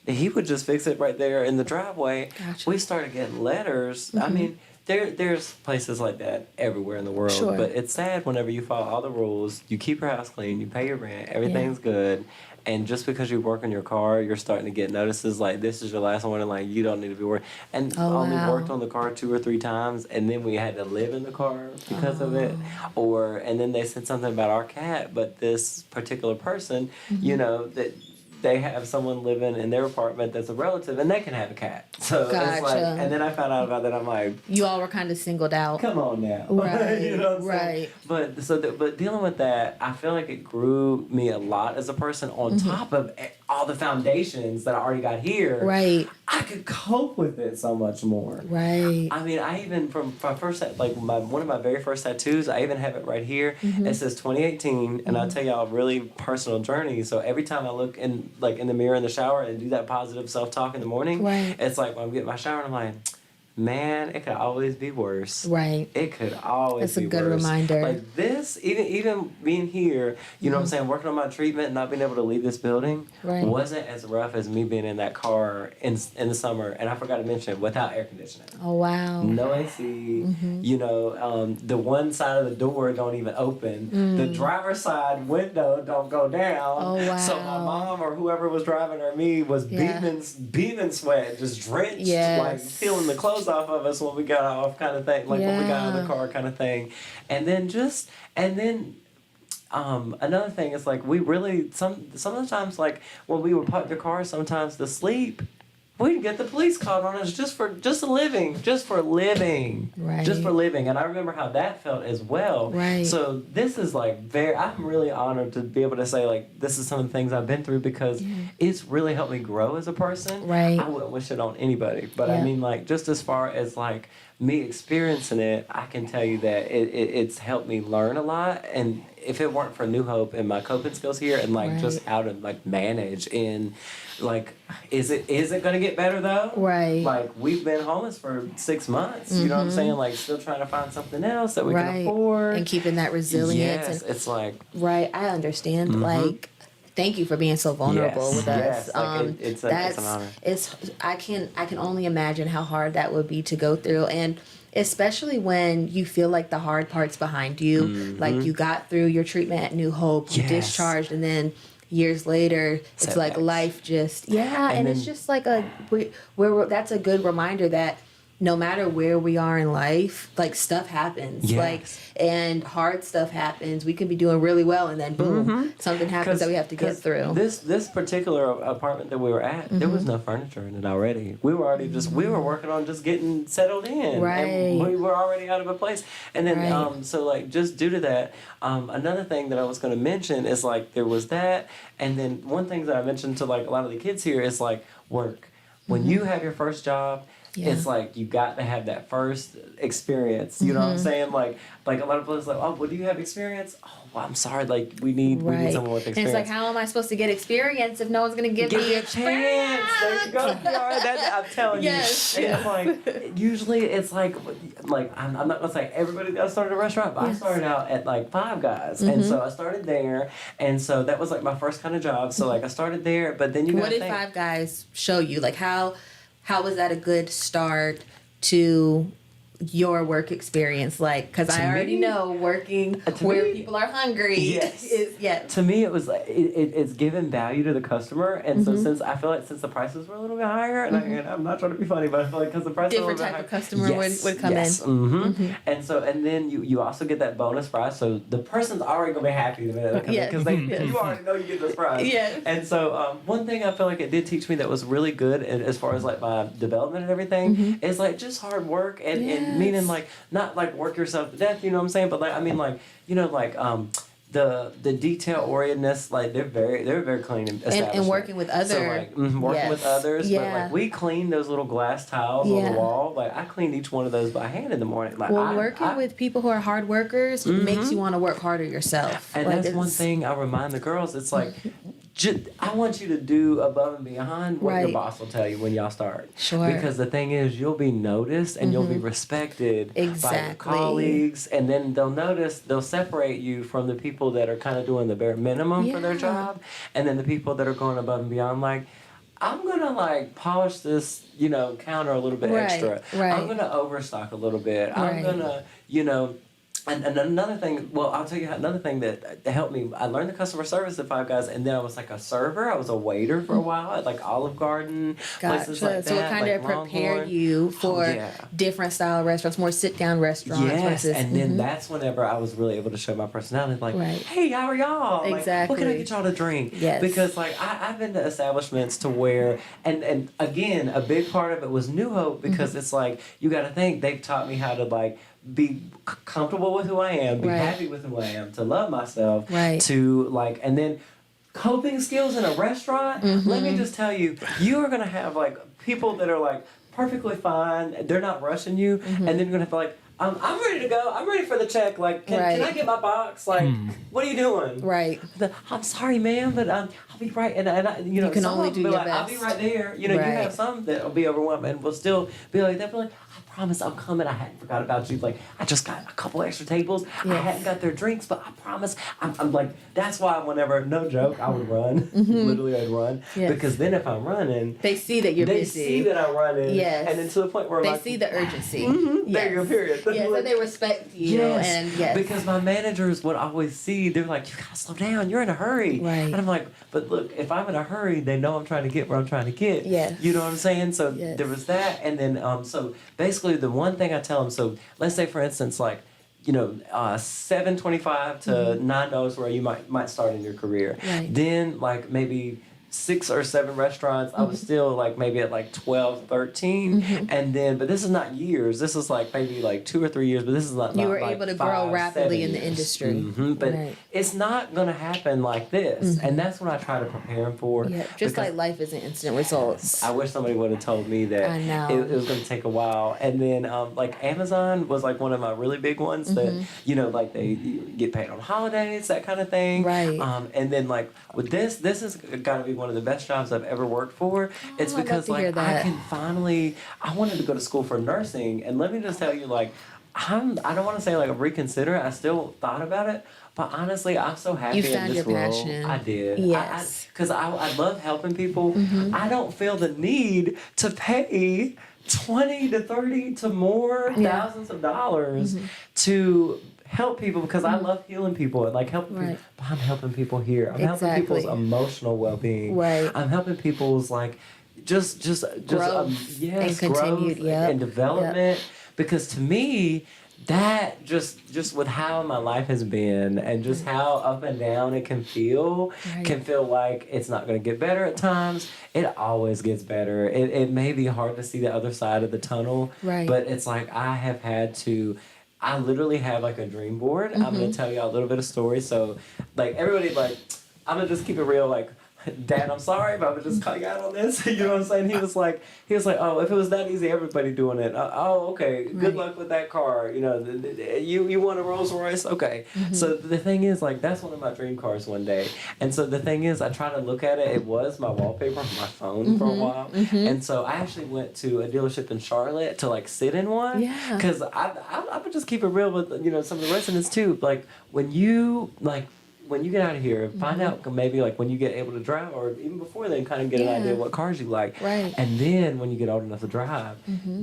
He would just fix it right there in the driveway. Gotcha. We started getting letters. I mean, there's places like that everywhere in the world. Sure. But it's sad whenever you follow all the rules, you keep your house clean, you pay your rent, everything's good. And just because you work on your car, you're starting to get notices like, this is your last one, and like, you don't need to be worried. And only worked on the car 2 or 3 times, and then we had to live in the car because of it. And then they said something about our cat, but this particular person, that they have someone living in their apartment that's a relative, and they can have a cat. So it's like, Gotcha. and then I found out about that. I'm like, You all were kind of singled out. come on now. Right, You know what I'm saying? right. But dealing with that, I feel like it grew me a lot as a person on top of all the foundations that I already got here. Right, I could cope with it so much more. right. I mean, I even from my first one of my very first tattoos, I even have it right here. It says 2018, and I'll tell y'all a really personal journey. So every time I look in the mirror in the shower and do that positive self-talk in the morning, Right. it's like when I'm getting my shower, and I'm like, man, it could always be worse. Right. It could always That's a be good worse. reminder. Like this, even being here, you know what I'm saying, working on my treatment and not being able to leave this building Right. wasn't as rough as me being in that car in the summer. And I forgot to mention, without air conditioning. Oh, wow. No AC, the one side of the door don't even open. The driver's side window don't go down. Oh, wow. So my mom or whoever was driving or me was Yeah. beaming sweat, just drenched, Yes. like peeling the clothes off of us when we got off, kind of thing, like when we got out of the car, kind of thing. And then another thing is like we really some of the times, like when we would park the car sometimes to sleep, we'd get the police called on us just for living. Right. And I remember how that felt as well. Right. So this is like I'm really honored to be able to say like this is some of the things I've been through because it's really helped me grow as a person. Right. I wouldn't wish it on anybody, but I Yeah. mean like just as far as like me experiencing it, I can tell you that it's helped me learn a lot. And if it weren't for New Hope and my coping skills here and like just how to like manage and like is it gonna get better though? Right. Like we've been homeless for 6 months. You know what I'm saying? Like still trying to find something else that we can afford. And keeping that resilience. Yes, And, it's like right. I understand. Like, thank you for being so vulnerable Yes, with yes, us. like it's an honor. I can only imagine how hard that would be to go through, and especially when you feel like the hard part's behind you. Like you got through your treatment at New Hope, you Yes. discharged, and then years later, it's like Setbacks. life just and then- it's just like that's a good reminder that no matter where we are in life, like stuff happens. Yes. Like, and hard stuff happens. We can be doing really well, and then boom, something happens that we have to get through. This particular apartment that we were at, there was no furniture in it already. We were already we were working on just getting settled in. Right. And we were already out of a place. And then Right. so like just due to that, another thing that I was going to mention is like there was that, and then one thing that I mentioned to like a lot of the kids here is like work. When you have your first job, Yeah. it's like you got to have that first experience. You know what I'm saying? Like a lot of places like, oh, well, do you have experience? Oh, well, I'm sorry. Like we need someone with experience. And it's like, how am I supposed to get experience if no one's gonna give me a chance. There you go, Kiara. I'm telling Yes, you. yes. It's like usually it's like I'm not gonna say everybody got started at a restaurant, but I started out at like Five Guys, and so I started there, and so that was like my first kind of job. So like I started there, but then you What gotta did think, Five Guys show you? Like how was that a good start to your work experience? Like, because I already me- know working to where me- people are hungry Yes. is To me, it was like it's giving value to the customer, and so since I feel like since the prices were a little bit higher, and I'm not trying to be funny, but I feel like because the prices were a different little type bit of higher, customer would come in. And so and then you also get that bonus prize, so the person's already gonna be happy the minute they come in Yeah. because you already know you get this prize. Yes. And so one thing I feel like it did teach me that was really good, and as far as like my development and everything, is like just hard work and meaning like not like work yourself to death, you know what I'm saying? But like I mean like the detail orientedness, like they're very clean establishment. And working with other so like working with others, but like we cleaned those little glass tiles on the wall. Like I cleaned each one of those by hand in the morning. Like working with people who are hard workers makes you want to work harder yourself. And like that's one thing I remind the girls. It's like I want you to do above and beyond what your boss will tell you when y'all start. Sure. Because the thing is, you'll be noticed and you'll be respected by your Exactly. colleagues, and then they'll separate you from the people that are kind of doing the bare minimum for their job, and then the people that are going above and beyond. Like, I'm gonna like polish this, counter a little bit extra. Right. I'm gonna overstock a little bit. I'm Right. gonna, And another thing, well, I'll tell you another thing that helped me. I learned the customer service at Five Guys, and then I was like a server. I was a waiter for a while at like Olive Garden, places like that. So it kind of prepared Longhorn. you for different style restaurants, more sit-down restaurants. Yes, versus, and then that's whenever I was really able to show my personality. Like, hey, how are y'all? Like, Exactly. what can I get y'all to drink? Yes. Because like I've been to establishments to where, and again, a big part of it was New Hope because it's like you got to think they've taught me how to like be comfortable with who I am, be happy with who I am, to love myself, to like, and then coping skills in a restaurant. Let me just tell you, you are gonna have like people that are like perfectly fine. They're not rushing you, and then you're gonna have like, I'm ready to go. I'm ready for the check. Like, can I get my box? Like, what are you doing? Right. I'm sorry, ma'am, but I'll be right. And I, you can only do your like, best. I'll be right there. You have some that will be overwhelmed and will still be like that. But like, I promise I'll come, and I hadn't forgot about you. Like, I just got a couple extra tables. I hadn't got their drinks, but I promise. I'm like, that's why whenever, no joke, I would run. Literally, I'd run. Yes. Because then if I'm running, they see that you're busy. They see that I'm running. Yes. And then to the point where they like, see the urgency. There you go, period. Yes, so they respect you. Yes. And because my managers would always see, they're like, you gotta slow down, you're in a hurry. Right. And I'm like, but look, if I'm in a hurry, they know I'm trying to get where I'm trying to get. Yes. You know what I'm saying? So there was that, and then so basically the one thing I tell them, so let's say for instance like, $7.25 to $9 where you might start in your career. Right. Then like maybe 6 or 7 restaurants, I was still like maybe at like 12, 13. And then, but this is not years. This is like maybe like 2 or 3 years, but this is not you were like able to 5, grow rapidly 7 in the years. industry. But it's not going to happen like this. And that's what I try to prepare them for. Yeah, just like life isn't instant results. I wish somebody would have told me that I know. it was going to take a while. And then like Amazon was like one of my really big ones that, like they get paid on holidays, that kind of thing. Right. And then like with this has got to be one of the best jobs I've ever worked for. It's I'd because love to hear like that. I can finally, I wanted to go to school for nursing. And let me just tell you, like, I don't want to say like reconsider it. I still thought about it. But honestly, I'm so happy You in found this your role. passion. I did. Yes. Because I love helping people. I don't feel the need to pay 20 to 30 to more thousands of dollars to help people because I love healing people and like helping people. But I'm helping people here. I'm helping people's emotional well-being. Right. I'm helping people's like Growth yes, and growth continued, yep. and development. Because to me, that just with how my life has been and just how up and down it can feel like it's not going to get better at times. It always gets better. It may be hard to see the other side of the tunnel, but it's like I literally have like a dream board. I'm going to tell you a little bit of story. So like everybody, like, I'm going to just keep it real. Like, Dad, I'm sorry, but I'm just cutting out on this. You know what I'm saying? He was like, oh, if it was that easy, everybody doing it. Oh, okay. Good luck with that car. You know, you want a Rolls Royce? Okay. So the thing is, like, that's one of my dream cars one day. And so the thing is, I try to look at it. It was my wallpaper on my phone for a while. And so I actually went to a dealership in Charlotte to like sit in one. Yeah. Because I would just keep it real with, you know, some of the residents too. Like when you get out of here, find out maybe like when you get able to drive, or even before then, kind of get an idea of what cars you like. Right. And then when you get old enough to drive,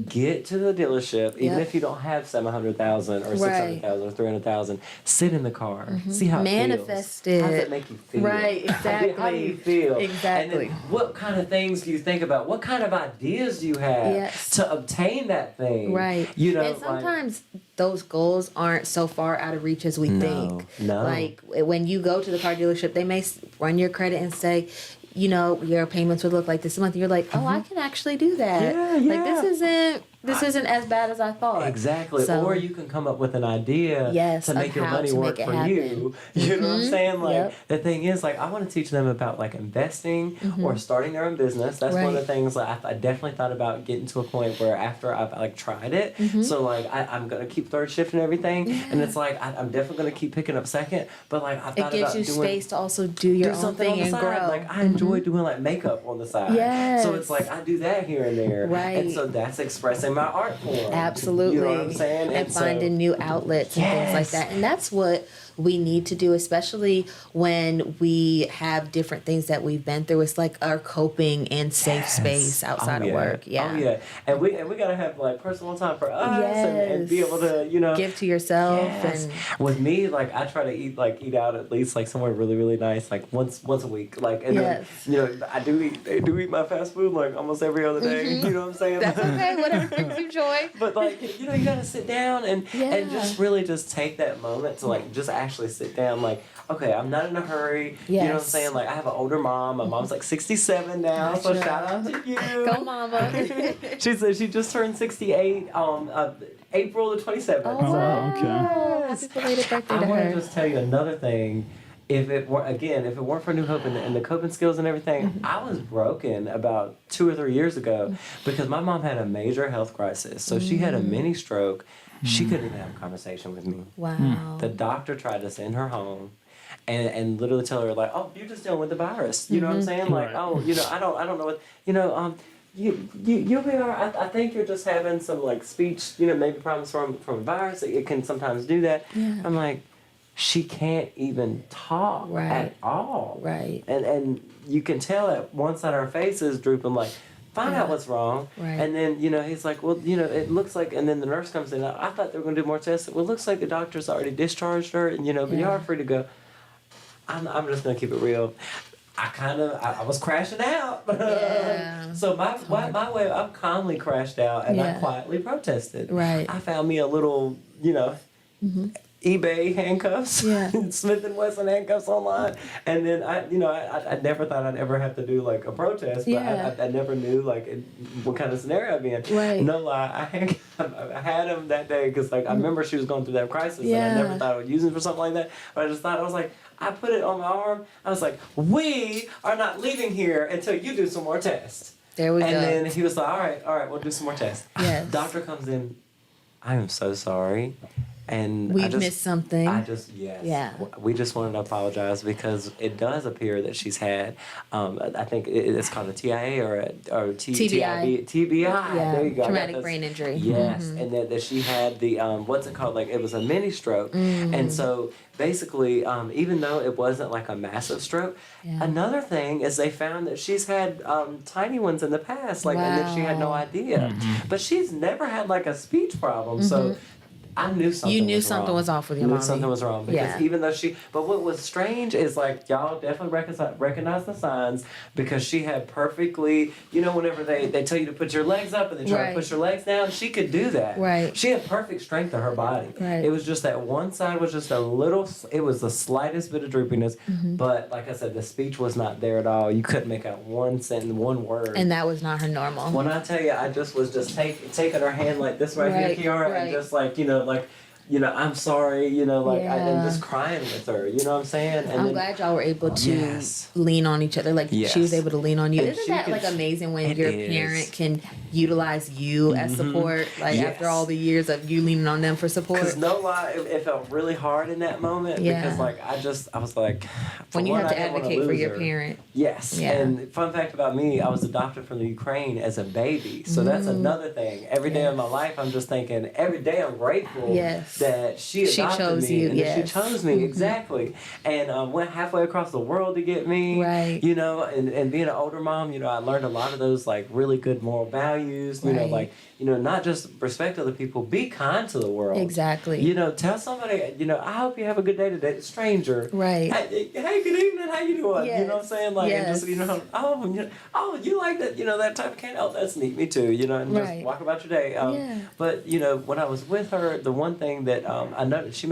get to the dealership, even if you don't have $700,000 or $600,000 or $300,000, sit in the car, see how it manifest feels. it. How does it make you feel? Right. Exactly. How do you feel? Exactly. And then what kind of things do you think about? What kind of ideas do you have to obtain that thing? Right. You know, and sometimes those goals aren't so far out of reach as we think. No. Like when you go to the car dealership, they may run your credit and say, you know, your payments would look like this a month. And you're like, oh, I can actually do that. Yeah. Like this isn't as bad as I thought. Exactly. So, or you can come up with an idea to make your money work for you. You know what I'm saying? Like the thing is, like, I want to teach them about like investing or starting their own business. That's one of the things that I definitely thought about getting to a point where after I've like tried it. So like I'm gonna keep third shift and everything, and it's like I'm definitely gonna keep picking up second. But like I thought about it gives you space to also do your own thing and grow. Like I enjoy doing like makeup on the side. Yes. So it's like I do that here and there. Right. And so that's expressing my art form. Absolutely. You know what I'm saying? And finding new outlets and things like that. And that's what we need to do, especially when we have different things that we've been through. It's like our coping and safe space outside of work. Yeah. Oh yeah. And we gotta have like personal time for us and be able to, you know, give to yourself. And with me, like I try to eat out at least like somewhere really, really nice, like once a week. Like and then, you know, I do eat my fast food like almost every other day. You know what I'm saying? That's okay, whatever brings you joy. But like, you know, you gotta sit down and just really just take that moment to like just actually sit down, like, okay, I'm not in a hurry. You know what I'm saying? Like, I have an older mom. My mom's like 67 now, so shout out to you. Go, mama. She just turned 68 April the 27th. Oh, wow. Okay. Happy belated birthday to I her. want to just tell you another thing. If it weren't for New Hope and the coping skills and everything, I was broken about 2 or 3 years ago because my mom had a major health crisis. So she had a mini stroke. She couldn't even have a conversation with me. Wow. The doctor tried to send her home and literally tell her, like, oh, you're just dealing with the virus. You know what I'm saying? Like, oh, you know, I don't know what, you know, you'll be all right. I think you're just having some, like, speech, you know, maybe problems from a virus. It can sometimes do that. Yeah. I'm like, she can't even talk at all. Right. And you can tell that one side of her face is drooping, like, find out what's wrong. Right. And then, you know, he's like, well, you know, it looks like, and then the nurse comes in. I thought they were going to do more tests. Well, it looks like the doctor's already discharged her, and, you know, but you are free to go. I'm just going to keep it real. I was crashing out. Yeah. So my way, I've calmly crashed out, and I quietly protested. Right. I found me a little, you know, eBay handcuffs, Smith & Wesson handcuffs online, and then I never thought I'd ever have to do like a protest, but I never knew like what kind of scenario I'd be in. Right. No lie, I had him that day because like I remember she was going through that crisis, and I never thought I would use him for something like that. But I just thought I was like, I put it on my arm. I was like, we are not leaving here until you do some more tests. There we go. And then he was like, all right, we'll do some more tests. Yes. Doctor comes in. I am so sorry. And we've missed something. We just wanted to apologize because it does appear that she's had, I think it's called a TIA or TBI. Yeah. There you go. Traumatic brain injury. Yes, and that she had the what's it called? Like it was a mini stroke, and so basically, even though it wasn't like a massive stroke, another thing is they found that she's had tiny ones in the past, like and that she had no idea, but she's never had like a speech problem, so. I knew something. You knew was something wrong. was off with your knew mommy. something was wrong because Yeah. even though but what was strange is like y'all definitely recognize the signs because she had perfectly, whenever they tell you to put your legs up and they try Right. to push your legs down, she could do that. Right. She had perfect strength in her body. Right. It was just that one side was just a little. It was the slightest bit of droopiness, but like I said, the speech was not there at all. You couldn't make out one sentence, one word. And that was not her normal. When I tell you, I just was taking her hand like this right Right, here, Kiara, right. and just I'm sorry, and just crying with her, you know what I'm saying? And I'm then, glad y'all were able to Yes. lean on each other. Like Yes. she was able to lean on you. And Isn't she that could- like amazing when It your is. parent can utilize you as support? Like Yes. after all the years of you leaning on them for support. Because no lie, it felt really hard in that moment Yeah. because I was like, for when you one, have I to didn't wanna advocate for lose your her. parent. Yes. Yeah. And fun fact about me, I was adopted from the Ukraine as a baby. So that's another thing. Every day of my life, I'm just thinking, every day I'm grateful Yes. that she adopted chose me you, and that she yes. chose me. Exactly. And went halfway across the world to get me. Right. And being an older mom, I learned a lot of those like really good moral values, Right. not just respect other people, be kind to the world. Exactly. Tell somebody, I hope you have a good day today, stranger. Right. Hey, good evening, how you doing? You know what I'm Yes. saying? Like, and just, Yes. you like that, that type of candy? Oh, that's neat, me too, and just Right. walk about your day. Yeah. But, when I was with her, the one thing that I noticed,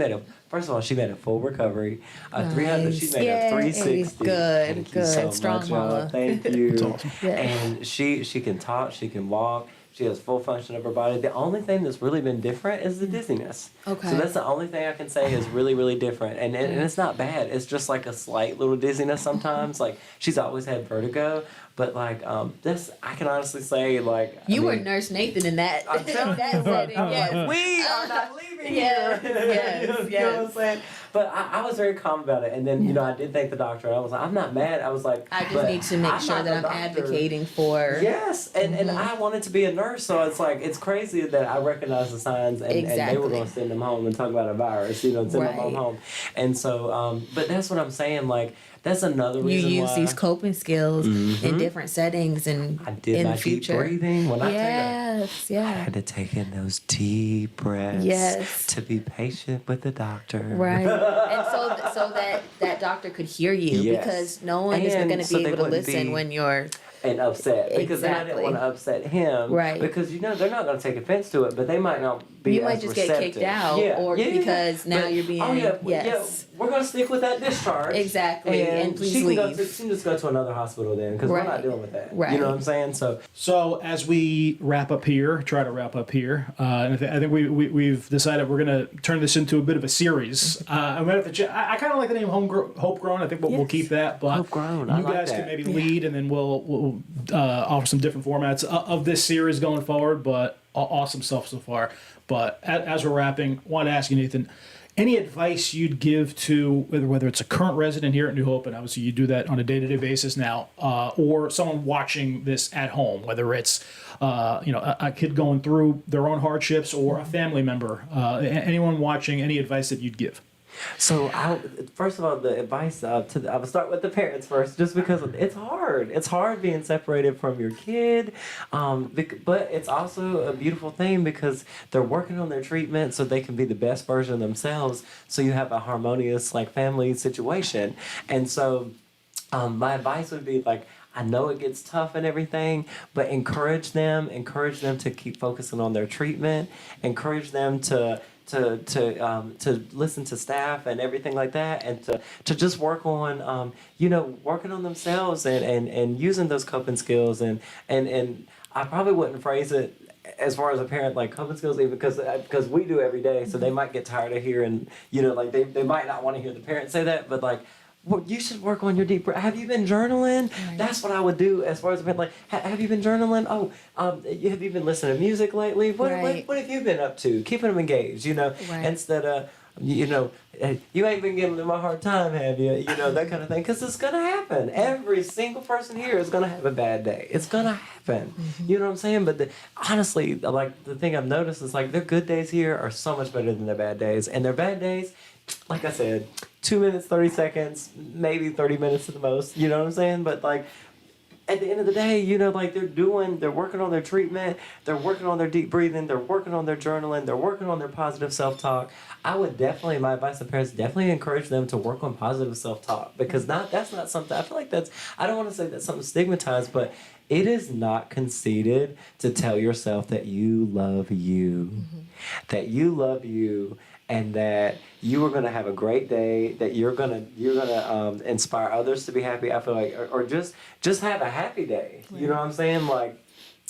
first of all, she made a full recovery. 300, she made Yay. a 360. Good, Thank good. you so Strong much, y'all. mama. Thank you. That's awesome. Yeah. And she can talk, she can walk. She has full function of her body. The only thing that's really been different is the dizziness. Okay. So that's the only thing I can say is really, really different. And it's not bad. It's just like a slight little dizziness sometimes. Like she's always had vertigo. But like this, I can honestly say like You were Nurse Nathan in that I'm telling that you, setting. Yes. we are not leaving Yes, here. yes, You know what I'm yes. saying? But I was very calm about it. And then, I did thank the doctor. I was like, I'm not mad. I was like, I just but need to make I'm sure not that the I'm doctor. advocating for. Yes, and I wanted to be a nurse, so it's like it's crazy that I recognize the signs, and they were Exactly. going to send them home and talk about a virus, send them Right. home, and so, but that's what I'm saying. Like that's another You reason use why these coping skills in different settings and I did in my the future. deep breathing. When I tell Yes, you, I yeah. had to take in those deep breaths Yes. to be patient with the doctor. Right. And so that doctor could hear you Yes. because no one is And going to so be they able to wouldn't listen be- when you're And upset because then I didn't Exactly. want to upset him, Right. Because they're not going to take offense to it, but they might not be. You might as just get receptive. kicked out, or because now you're being- yes. we're going to stick with that discharge. Exactly, and please she can leave. she can just go to another hospital then because we're not Right. dealing with that. Right. You know what I'm saying? So as we try to wrap up here, and I think we've decided we're going to turn this into a bit of a series. I'm gonna have to I kind of like the name Homegrown. I think we'll keep that. But Homegrown, you I like guys that. can maybe lead, and then we'll offer some different formats of this series going forward. But awesome stuff so far. But as we're wrapping, I want to ask you, Nathan, any advice you'd give to whether it's a current resident here at New Hope, and obviously you do that on a day-to-day basis now, or someone watching this at home, whether it's a kid going through their own hardships or a family member, anyone watching, any advice that you'd give? So, first of all, the advice I will start with the parents first, just because it's hard. It's hard being separated from your kid, but it's also a beautiful thing because they're working on their treatment so they can be the best version of themselves. So you have a harmonious family situation, and so my advice would be I know it gets tough and everything, but encourage them to keep focusing on their treatment. Encourage them to listen to staff and everything like that, and to just work on working on themselves and using those coping skills and I probably wouldn't phrase it as far as a parent like coping skills even because we do every day, so they might get tired of hearing they might not want to hear the parents say that, but well, you should work on your deep breath. Have you been journaling? Right. That's what I would do as far as have you been journaling? Oh, have you been listening to music lately? What have you been up to? Keeping them engaged, Right. instead of, you ain't been giving them a hard time, have you? That kind of thing. Because it's going to happen. Every single person here is going to have a bad day. It's going to happen. You know what I'm saying? But honestly, the thing I've noticed is their good days here are so much better than their bad days. And their bad days, like I said, 2 minutes, 30 seconds, maybe 30 minutes at the most. You know what I'm saying? But at the end of the day, you know, like they're working on their treatment, they're working on their deep breathing, they're working on their journaling, they're working on their positive self-talk. I would definitely, my advice to parents, definitely encourage them to work on positive self-talk, because that's not something, I feel like I don't want to say that's something stigmatized, but it is not conceited to tell yourself that you love you, that you love you, and that you are gonna have a great day, that you're gonna inspire others to be happy. I feel like, or just have a happy day. Right. You know what I'm saying? Like,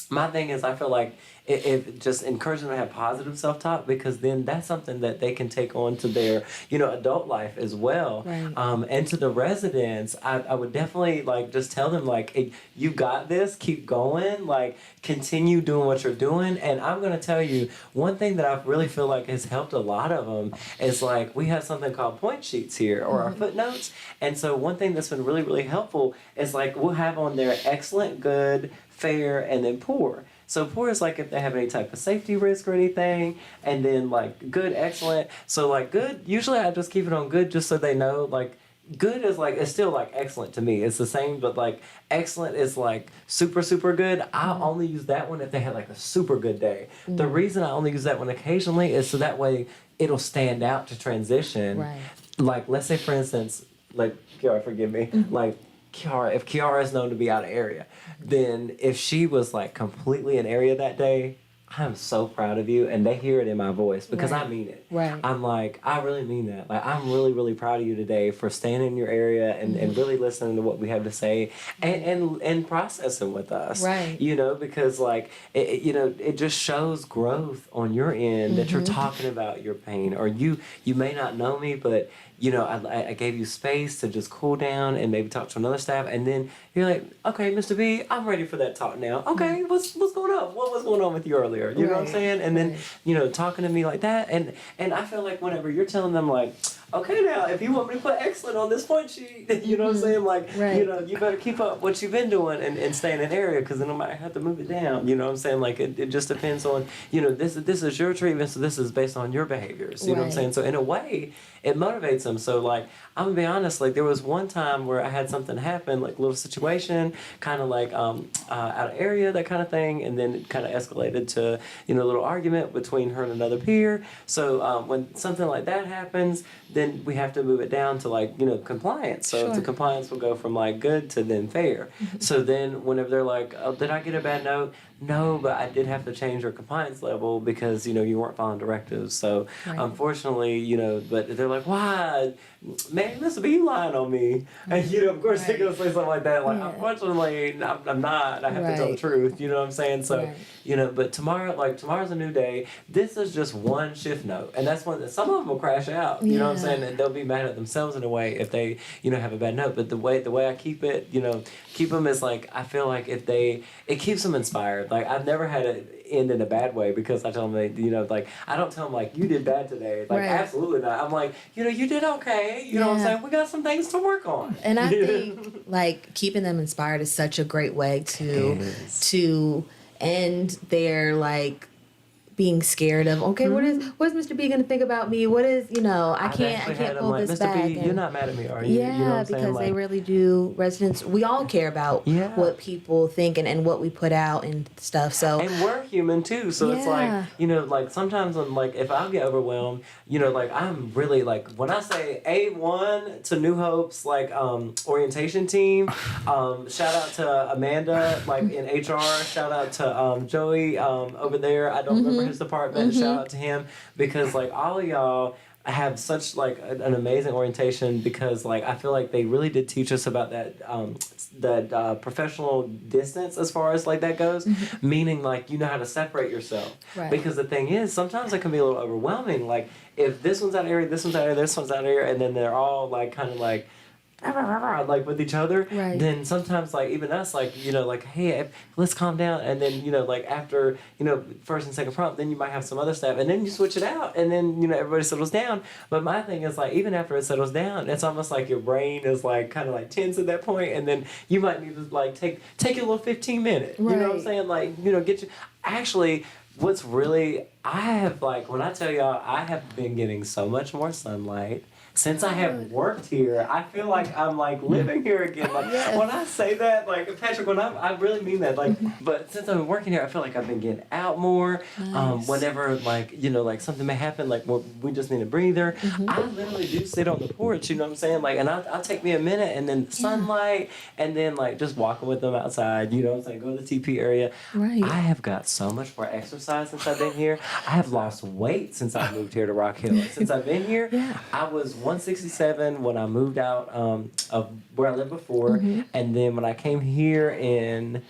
my thing is, I feel like it just encourage them to have positive self-talk, because then that's something that they can take on to their, you know, adult life as well. Right. And to the residents, I would definitely like just tell them like, hey, you got this, keep going, like continue doing what you're doing. And I'm gonna tell you one thing that I really feel like has helped a lot of them is like we have something called point sheets here, or our footnotes. And so one thing that's been really, really helpful is like we'll have on there excellent, good, fair, and then poor. So poor is like if they have any type of safety risk or anything, and then like good, excellent. So like good, usually I just keep it on good just so they know. Like good is like, it's still like excellent to me. It's the same, but like excellent is like super, super good. I'll only use that one if they had like a super good day. The reason I only use that one occasionally is so that way it'll stand out to transition. Right. Like let's say for instance, like Kiara, forgive me, like Kiara, if Kiara is known to be out of area, then if she was like completely in area that day, I'm so proud of you, and they hear it in my voice because I mean it. Right. I'm like, I really mean that. Like, I'm really, really proud of you today for staying in your area and really listening to what we have to say and processing with us. Right. You know, because like, it just shows growth on your end that you're talking about your pain, or you may not know me, but you know, I gave you space to just cool down and maybe talk to another staff, and then you're like, okay, Mr. B, I'm ready for that talk now. Okay, what's going on? What was going on with you earlier? You know what I'm saying? And then, you know, talking to me like that, and I feel like whenever you're telling them like, okay, now if you want me to put excellent on this point sheet, you know what I'm saying? Like, you know, you better keep up what you've been doing and stay in an area, because then I might have to move it down. You know what I'm saying? Like, it just depends on, you know, this is your treatment, so this is based on your behaviors. You know what I'm saying? So in a way, it motivates them. So like, I'm gonna be honest, like there was one time where I had something happen, like a little situation, kind of like out of area, that kind of thing, and then it kind of escalated to, you know, a little argument between her and another peer. So when something like that happens, then we have to move it down to like, you know, compliance. So the compliance will go from like good to then fair. So then whenever they're like, oh, did I get a bad note? No, but I did have to change your compliance level because, you know, you weren't following directives. So unfortunately, you know, but they're like, why? Man, Mr. B, you lying on me. And, you know, of course they're going to say something like that. Like, unfortunately, I'm not. I have to tell the truth. You know what I'm saying? So, you know, but tomorrow's a new day. This is just one shift note. And that's when some of them will crash out. You know what I'm saying? And they'll be mad at themselves in a way if they, you know, have a bad note. But the way I keep it, you know, keep them is like, I feel like it keeps them inspired. Like, I've never had it end in a bad way because I tell them, you know, like, I don't tell them, like, you did bad today. Like, absolutely not. I'm like, you know, you did okay. You know what I'm saying? We got some things to work on. And I think, like, keeping them inspired is such a great way to end their, like, being scared of, okay, what is Mr. B going to think about me? What is, you know, I can't pull this back. Mr. B, you're not mad at me, are you? Yeah, you know what I'm because saying? they really do. Residents, we all care about what people think and what we put out and stuff. So, and we're human too, so it's like, you know, like sometimes when, like, if I get overwhelmed, you know, like I'm really like, when I say A1 to New Hope's like orientation team, shout out to Amanda, like in HR, shout out to Joey over there. I don't remember his department. Shout out to him, because like all of y'all have such like an amazing orientation, because like I feel like they really did teach us about that professional distance as far as like that goes, meaning like you know how to separate yourself. Because the thing is, sometimes it can be a little overwhelming. Like if this one's out of area, this one's out of area, this one's out of area, and then they're all like kind of like with each other, then sometimes like even us, like, you know, like, hey, let's calm down, and then, you know, like after, you know, first and second prompt, then you might have some other staff, and then you switch it out, and then, you know, everybody settles down. But my thing is like, even after it settles down, it's almost like your brain is like kind of like tense at that point, and then you might need to like take your little 15-minute, you know what I'm saying, like, you know, get you actually. What's really, I have like, when I tell y'all, I have been getting so much more sunlight since I have worked here, I feel like I'm like living here again. Like when I say that, like Patrick, I really mean that. Like, but since I've been working here, I feel like I've been getting out more. Nice. Whenever like like something may happen, like we just need a breather. I literally do sit on the porch. You know what I'm saying? Like, and I'll take me a minute, and then sunlight, and then like just walking with them outside. You know what I'm saying? Go to the TP area. Right. I have got so much more exercise since I've been here. I have lost weight since I moved here to Rock Hill. Since I've been here, I was 167 when I moved out of where I lived before, and then when I came here in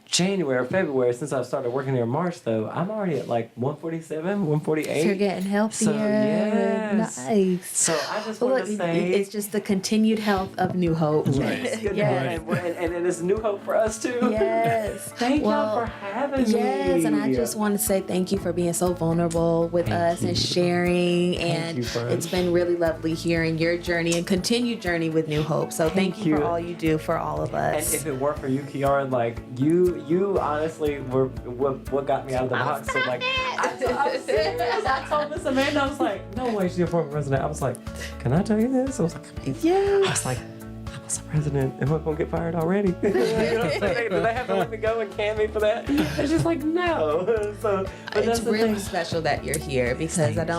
January or February, since I started working here in March, though, I'm already at like 147, 148. So you're getting healthier. So, yes. Nice. So I just want to say, it's just the continued health of New Hope. Right. Yes. And it's new hope for us too. Yes. Thank y'all for having me. Yes, and I just want to say thank you for being so vulnerable with us and sharing. And it's been really lovely hearing your journey and continued journey with New Hope. So thank you for all you do for all of us. And if it weren't for you, Kiara, like you honestly were what got me out of the box. So like, I'm serious. I told Miss Amanda, I was like, no way she's a former president. I was like, can I tell you this? I was like, yes. I was like, I was the president. Am I gonna get fired already? You know what I'm saying? Do they have to let me go and can me for that? And she's like, no. So, but It's that's the really thing. special that you're here because Thank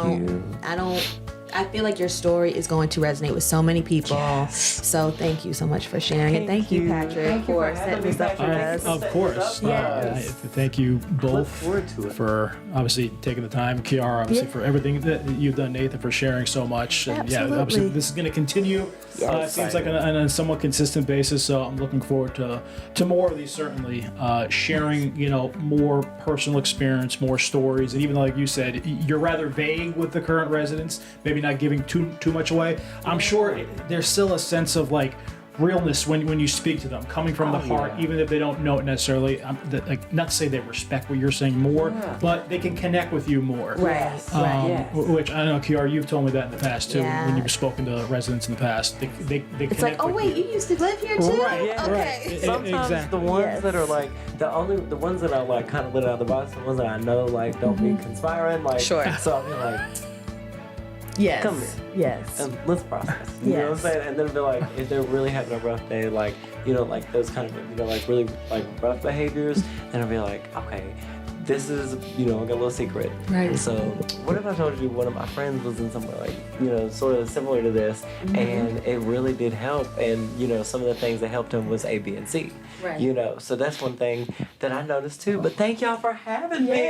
I feel like your story is going to resonate with so many people. Yes. So thank you so much for sharing it. Thank you, Patrick, for setting this up for us. Of course. Yes. Thank you both forward to it. for obviously taking the time. Kiara, obviously, for everything that you've done. Nathan, for sharing so much. And Absolutely. obviously, this is going to continue. It seems like on a somewhat consistent basis. So I'm looking forward to more of these, certainly. Sharing, more personal experience, more stories. And even like you said, you're rather vague with the current residents, maybe not giving too much away. I'm sure there's still a sense of like realness when you speak to them, coming from the heart, even if they don't know it necessarily. Not to say they respect what you're saying more, but they can connect with you more. Right. Which I know, Kiara, you've told me that in the past too. Yeah. When you've spoken to residents in the past, they It's connect like, oh with wait, you used to live here too? Right, yeah, Okay. Sometimes Exactly. the ones that are like the ones that are like kind of lit out of the box, the ones that I know like don't be conspiring, like Sure. So I'll be like, Yes. come here. Yes. and let's process. You know what I'm saying? And then be like, if they're really having a rough day, like like those kind of like really like rough behaviors, then I'll be like, okay, this is I got a little secret. Right. So what if I told you one of my friends was in somewhere like sort of similar to this, and it really did help, and some of the things that helped him was A, B, and C. Right. So that's one thing that I noticed too. But thank y'all for having me.